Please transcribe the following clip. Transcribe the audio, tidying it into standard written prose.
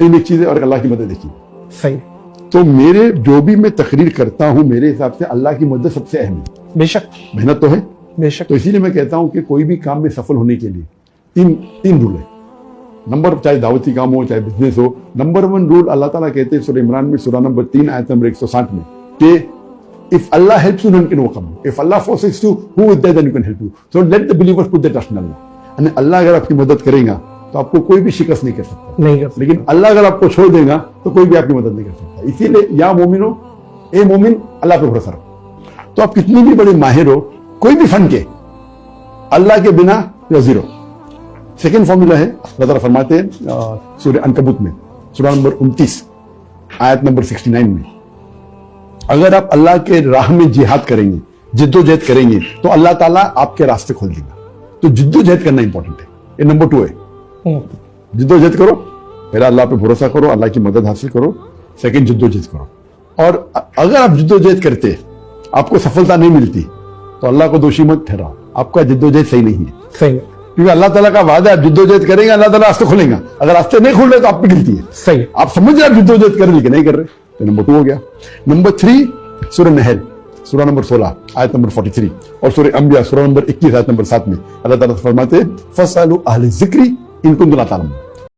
ایک چیز ہے اور اللہ کی مدد ایک چیز ہے. صحیح. تو میرے جو بھی میں تقریر کرتا ہوں میرے حساب سے اللہ کی مدد سب سے اہم ہے. بے شک. محنت تو ہے بے شک. تو اسی لیے میں کہتا ہوں کہ کوئی بھی کام میں سفل ہونے کے لیے تین رول ہے. نمبر چاہے دعوتی کام ہو چاہے بزنس ہو. نمبر 1 رول اللہ تعالیٰ کہتے ہیں سورہ عمران میں سورہ نمبر 3 آیت نمبر 160 میں کہ if Allah helps you, none can overcome you. If Allah forsakes you, who is there then you can help you? So let the believers put their trust in Allah. یعنی اللہ اگر آپ کی مدد کرے گا تو آپ کو کوئی بھی شکست نہیں کر سکتا. نہیں کر سکتا. لیکن اللہ اگر آپ کو چھوڑ دے گا تو کوئی بھی آپ کی مدد نہیں کر سکتا. اسی لیے یا مومنو اے مومن اللہ پہ بھروسہ رکھو. تو آپ کتنی بھی بڑے ماہر ہو کوئی بھی فن کے اللہ کے بنا یا زیرو. سیکنڈ فارمولا ہے اللہ تعالیٰ فرماتے ہیں سورہ عنکبوت میں سورہ نمبر 29 آیت نمبر 69 میں اگر آپ اللہ کے راہ میں جہاد کریں گے جد و جہد کریں گے تو اللہ تعالیٰ آپ کے راستے کھول دے گا. تو جد و جہد کرنا امپورٹنٹ ہے. یہ نمبر 2 ہے. جد و جہد کرو. پہلا اللہ پہ بھروسہ کرو اللہ کی مدد حاصل کرو. سیکنڈ جد و جہد کرو. اور اگر آپ جد و جہد کرتے آپ کو سفلتا نہیں ملتی تو اللہ کو دوشی مت ٹھہراؤ. آپ کا جد و جہد صحیح نہیں ہے. صحیح. کیونکہ اللہ تعالیٰ کا وعدہ ہے آپ جد و جہد کریں گے اللہ تعالیٰ راستے کھولیں گا. اگر راستے نہیں کھول رہے تو آپ پہ غلطی ہے. صحیح. آپ سمجھ رہے آپ جد و جہد کر رہے لیکن نہیں کر رہے. تو نمبر 2 ہو گیا. نمبر 3 سورہ نحل سورہ نمبر 16 آیت نمبر 43 اور سورہ انبیاء سورہ نمبر 21 آیت نمبر 7 میں اللہ تعالیٰ فرماتے ہیں فَاسْأَلُوا أَهْلَ الذِّكْرِ إِن كُنتُمْ لَا تَعْلَمُونَ.